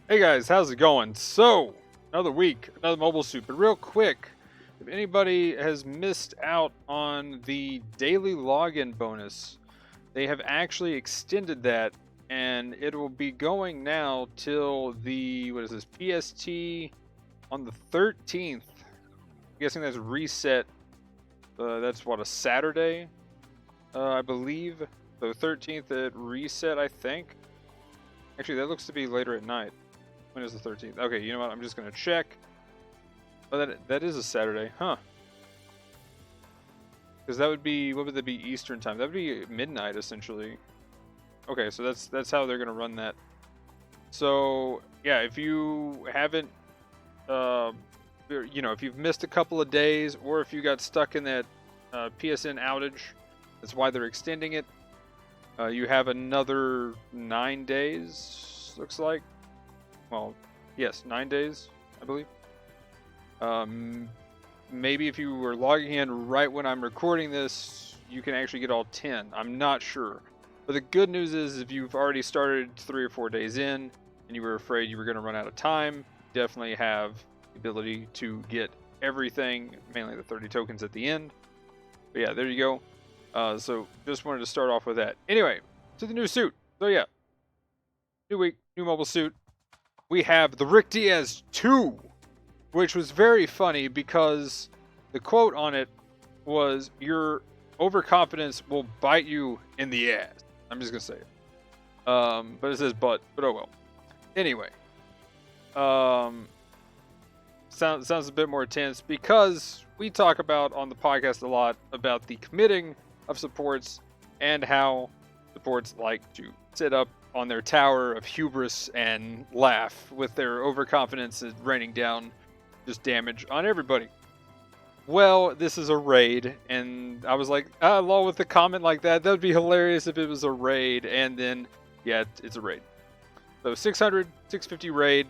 Hey guys, how's it going? So, another week, another mobile suit, but real quick, if anybody has missed out on the daily login bonus, they have actually extended that, and it will be going now till the, what is this, BST on the 13th. I'm guessing that's reset, that's what, a Saturday, I believe. So 13th at reset, I think. Actually, that looks to be later at night. When is the 13th? Okay, you know what? I'm just going to check. Oh, that is a Saturday. Huh. Because that would be, what would that be, Eastern time? That would be midnight, essentially. Okay, so that's how they're going to run that. So, yeah, if you haven't, if you've missed a couple of days, or if you got stuck in that PSN outage, that's why they're extending it. You have another 9 days, looks like. Well, yes, 9 days, I believe. Maybe if you were logging in right when I'm recording this, you can actually get all 10. I'm not sure. But the good news is if you've already started 3 or 4 days in and you were afraid you were going to run out of time, you definitely have the ability to get everything, mainly the 30 tokens at the end. But yeah, there you go. So just wanted to start off with that. Anyway, to the new suit. So yeah, new week, new mobile suit. We have the Rick Diaz 2, which was very funny because the quote on it was, "Your overconfidence will bite you in the ass." I'm just going to say it. But it says but oh well. Anyway. Sounds a bit more tense because we talk about on the podcast a lot about the committing of supports and how supports like to sit up on their tower of hubris and laugh with their overconfidence and raining down just damage on everybody. Well, this is a raid, and I was like, lol, with a comment like that, that would be hilarious if it was a raid, and then, yeah, it's a raid. So 600, 650 raid,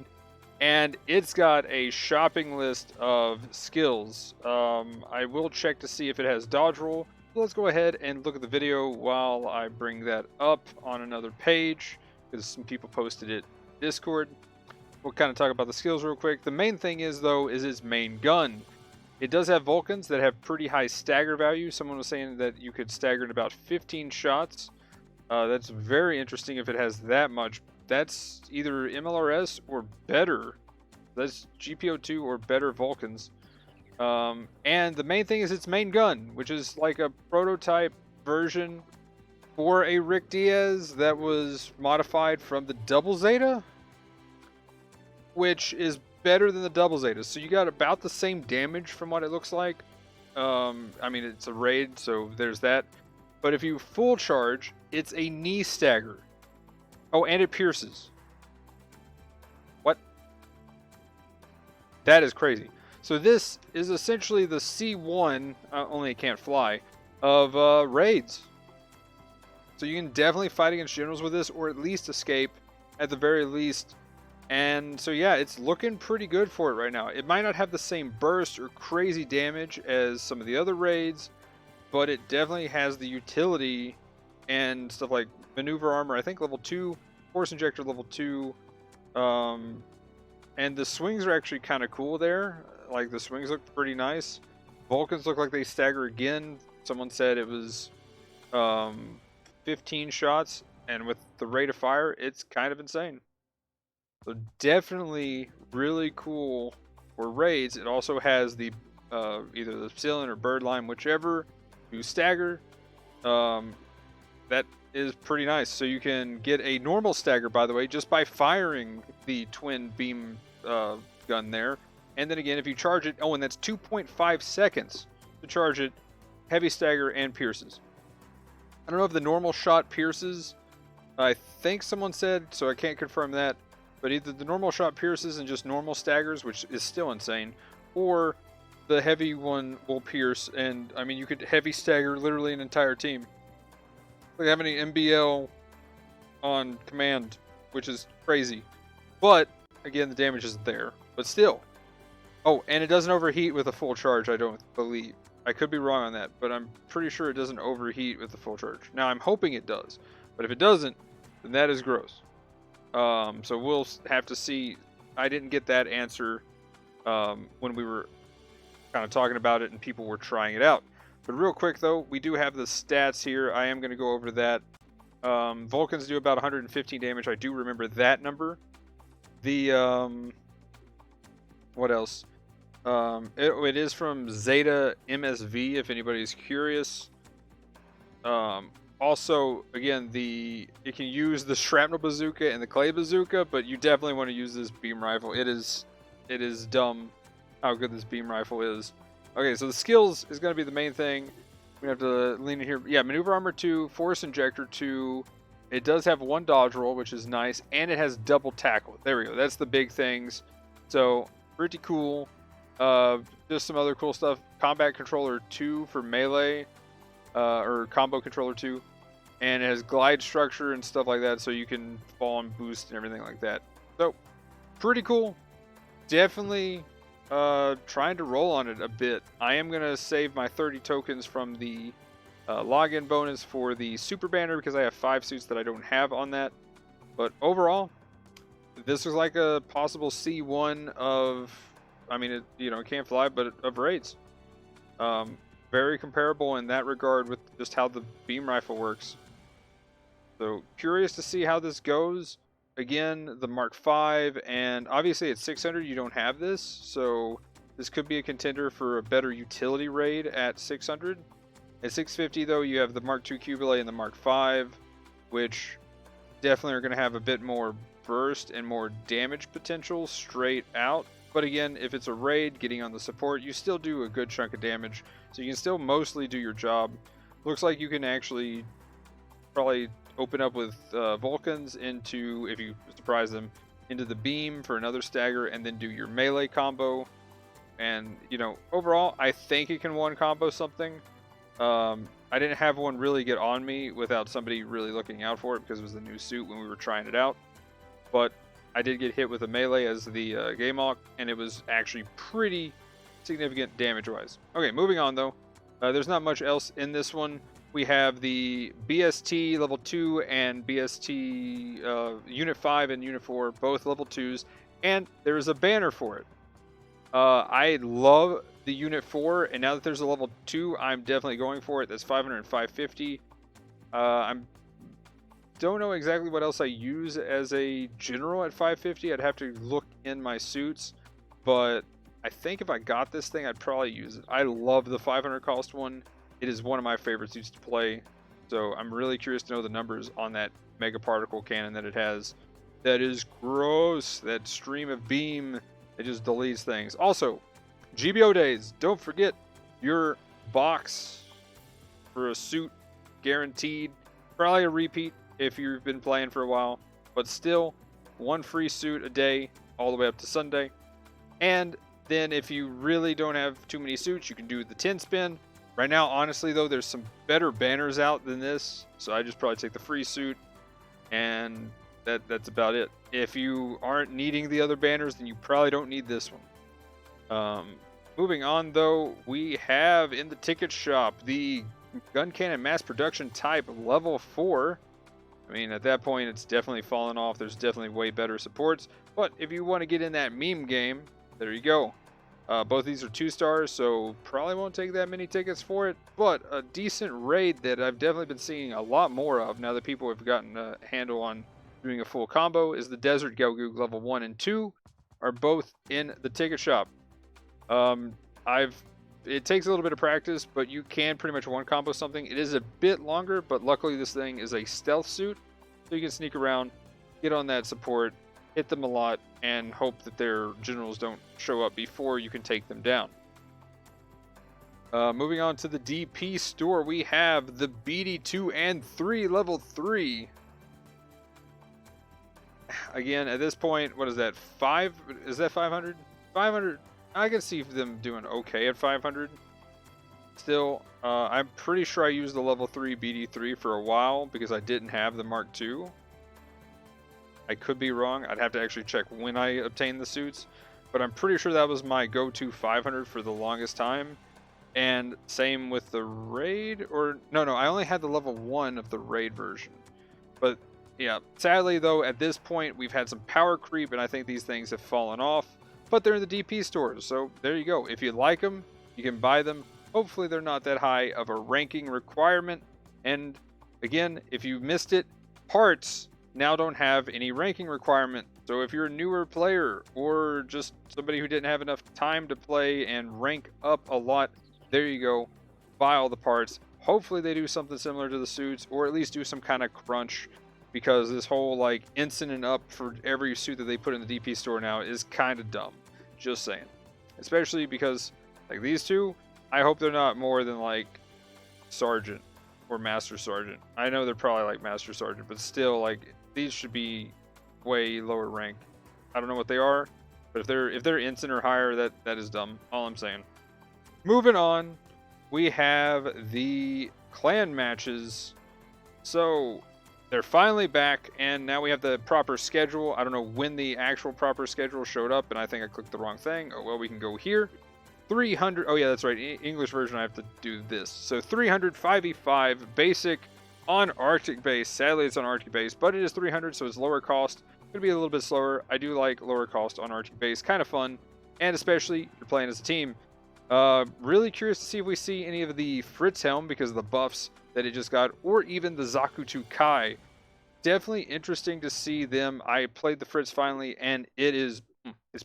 and it's got a shopping list of skills. I will check to see if it has dodge roll. Let's go ahead and look at the video while I bring that up on another page, because some people posted it in Discord. We'll kind of talk about the skills real quick. The main thing is, though, is its main gun. It does have Vulcans that have pretty high stagger value. Someone was saying that you could stagger at about 15 shots. That's very interesting if it has that much. That's either MLRS or better. That's GBO2 or better Vulcans. And the main thing is its main gun, which is like a prototype version for a Rick Diaz that was modified from the Double Zeta, which is better than the Double Zeta. So you got about the same damage from what it looks like. I mean, it's a raid, so there's that. But if you full charge, it's a knee stagger. Oh, and it pierces. What? That is crazy. So this is essentially the C1, only it can't fly, of raids. So you can definitely fight against generals with this, or at least escape, at the very least. And so yeah, it's looking pretty good for it right now. It might not have the same burst or crazy damage as some of the other raids, but it definitely has the utility and stuff like maneuver armor, I think level 2, force injector level 2, and the swings are actually kind of cool there. Like, the swings look pretty nice. Vulcans look like they stagger again. Someone said it was 15 shots, and with the rate of fire, it's kind of insane. So definitely really cool for raids. It also has the either the Psyllian or Birdlime, whichever, to stagger. That is pretty nice. So you can get a normal stagger, by the way, just by firing the twin beam gun there. And then again, if you charge it, and that's 2.5 seconds to charge it, heavy stagger and pierces. I don't know if the normal shot pierces. I think someone said, so I can't confirm that. But either the normal shot pierces and just normal staggers, which is still insane, or the heavy one will pierce. And I mean, you could heavy stagger literally an entire team. Like having an MBL on command, which is crazy. But again, the damage isn't there. But still. Oh, and it doesn't overheat with a full charge, I don't believe. I could be wrong on that, but I'm pretty sure it doesn't overheat with the full charge. Now, I'm hoping it does. But if it doesn't, then that is gross. So we'll have to see. I didn't get that answer when we were kind of talking about it and people were trying it out. But real quick though, we do have the stats here. I am going to go over that. Vulcans do about 115 damage. I do remember that number. The what else? It is from Zeta MSV if anybody's curious. Also, again, you can use the shrapnel bazooka and the clay bazooka, but you definitely want to use this beam rifle. It is dumb how good this beam rifle is. Okay, so the skills is going to be the main thing. We have to lean in here. Yeah, maneuver armor 2, force injector 2. It does have 1 dodge roll, which is nice, and it has double tackle. There we go. That's the big things. So pretty cool. Just some other cool stuff. Combat controller 2 for melee. Or combo controller 2, and it has glide structure and stuff like that, so you can fall and boost and everything like that. So pretty cool. Definitely trying to roll on it a bit. I am gonna save my 30 tokens from the login bonus for the super banner because I have 5 suits that I don't have on that. But overall, this was like a possible C1 of, I mean, it can't fly, but of raids. Very comparable in that regard with just how the beam rifle works. So curious to see how this goes. Again, the Mark V, and obviously at 600 you don't have this, so this could be a contender for a better utility raid at 600. At 650 though, you have the Mark II Cubile and the Mark V, which definitely are going to have a bit more burst and more damage potential straight out. But again, if it's a raid, getting on the support, you still do a good chunk of damage. So you can still mostly do your job. Looks like you can actually probably open up with Vulcans into, if you surprise them, into the beam for another stagger, and then do your melee combo. And, overall, I think it can one combo something. I didn't have one really get on me without somebody really looking out for it because it was the new suit when we were trying it out. But I did get hit with a melee as the game lock, and it was actually pretty significant damage-wise. Okay, moving on though. There's not much else in this one. We have the BST level 2 and BST Unit 5 and Unit 4, both level 2s, and there's a banner for it. I love the Unit 4, and now that there's a level 2, I'm definitely going for it. That's 500 and 550. Don't know exactly what else I use as a general at 550. I'd have to look in my suits, but I think if I got this thing, I'd probably use it. I love the 500 cost one. It is one of my favorite suits to play, so I'm really curious to know the numbers on that mega particle cannon that it has. That is gross. That stream of beam, it just deletes things. Also, GBO Days, don't forget your box for a suit guaranteed. Probably a repeat if you've been playing for a while, but still 1 free suit a day all the way up to Sunday. And then if you really don't have too many suits, you can do the 10 spin. Right now, honestly though, there's some better banners out than this, so I just probably take the free suit, and that's about it. If you aren't needing the other banners, then you probably don't need this one. Moving on though, we have in the ticket shop the gun cannon mass production type level 4. I mean, at that point, it's definitely fallen off. There's definitely way better supports. But if you want to get in that meme game, there you go. Both these are 2 stars, so probably won't take that many tickets for it. But a decent raid that I've definitely been seeing a lot more of now that people have gotten a handle on doing a full combo is the Desert Gelgoog level 1 and 2 are both in the ticket shop. It takes a little bit of practice, but you can pretty much one combo something. It is a bit longer, but luckily this thing is a stealth suit, so you can sneak around, get on that support, hit them a lot, and hope that their generals don't show up before you can take them down. Moving on to the DP store, we have the BD2 and 3 level 3. Again, at this point, what is that? 5? Is that 500? 500. I can see them doing okay at 500. Still, I'm pretty sure I used the level 3 BD3 for a while because I didn't have the Mark II. I could be wrong. I'd have to actually check when I obtained the suits. But I'm pretty sure that was my go-to 500 for the longest time. And same with the raid, or no, I only had the level 1 of the raid version. But Yeah, sadly though, at this point we've had some power creep, and I think these things have fallen off. But they're in the DP stores, so there you go. If you like them, you can buy them. Hopefully they're not that high of a ranking requirement. And again, if you missed it, parts now don't have any ranking requirement. So if you're a newer player or just somebody who didn't have enough time to play and rank up a lot, there you go. Buy all the parts. Hopefully they do something similar to the suits, or at least do some kind of crunch, because this whole like instant and up for every suit that they put in the DP store now is kind of dumb. Just saying. Especially because like these two, I hope they're not more than like Sergeant or Master Sergeant. I know they're probably like Master Sergeant, but still, like, these should be way lower rank. I don't know what they are, but if they're instant or higher, that is dumb. All I'm saying. Moving on, we have the clan matches. So they're finally back, and now we have the proper schedule. I don't know when the actual proper schedule showed up, and I think I clicked the wrong thing. Oh well, we can go here. 300. Oh yeah, that's right. English version, I have to do this. So 300 5v5 basic on Arctic base. Sadly, it's on Arctic base, but it is 300, so it's lower cost. It'll be a little bit slower. I do like lower cost on Arctic base. Kind of fun, and especially if you're playing as a team. Really curious to see if we see any of the Fritz helm because of the buffs that it just got, or even the Zakutu Kai. Definitely interesting to see them. I played the Fritz finally, and it's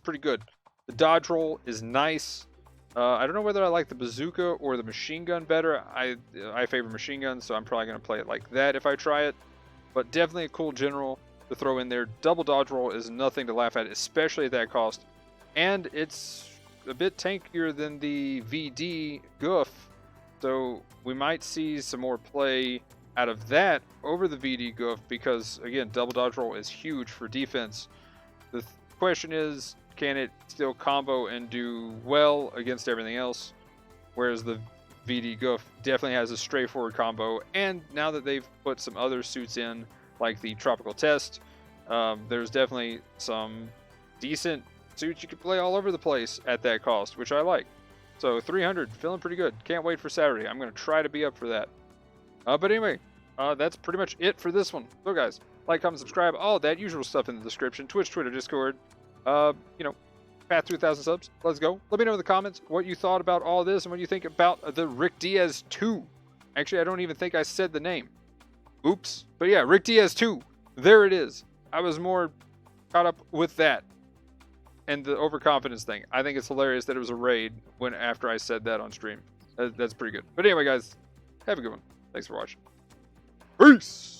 pretty good. The dodge roll is nice. I don't know whether I like the bazooka or the machine gun better. I favor machine guns, so I'm probably going to play it like that if I try it. But definitely a cool general to throw in there. Double dodge roll is nothing to laugh at, especially at that cost. And it's a bit tankier than the VD Goof, so we might see some more play out of that over the VD Goof because, again, double dodge roll is huge for defense. The question is, can it still combo and do well against everything else? Whereas the VD Goof definitely has a straightforward combo, and now that they've put some other suits in, like the Tropical Test, there's definitely some decent suits you can play all over the place at that cost, which I like. So 300, feeling pretty good. Can't wait for Saturday. I'm going to try to be up for that. But anyway, that's pretty much it for this one. So guys, like, comment, subscribe, all that usual stuff in the description. Twitch, Twitter, Discord. Path to 1,000 subs. Let's go. Let me know in the comments what you thought about all this and what you think about the Rick Diaz 2. Actually, I don't even think I said the name. Oops. But yeah, Rick Diaz 2. There it is. I was more caught up with that and the overconfidence thing. I think it's hilarious that it was a raid after I said that on stream. That's pretty good. But anyway, guys, have a good one. Thanks for watching. Peace!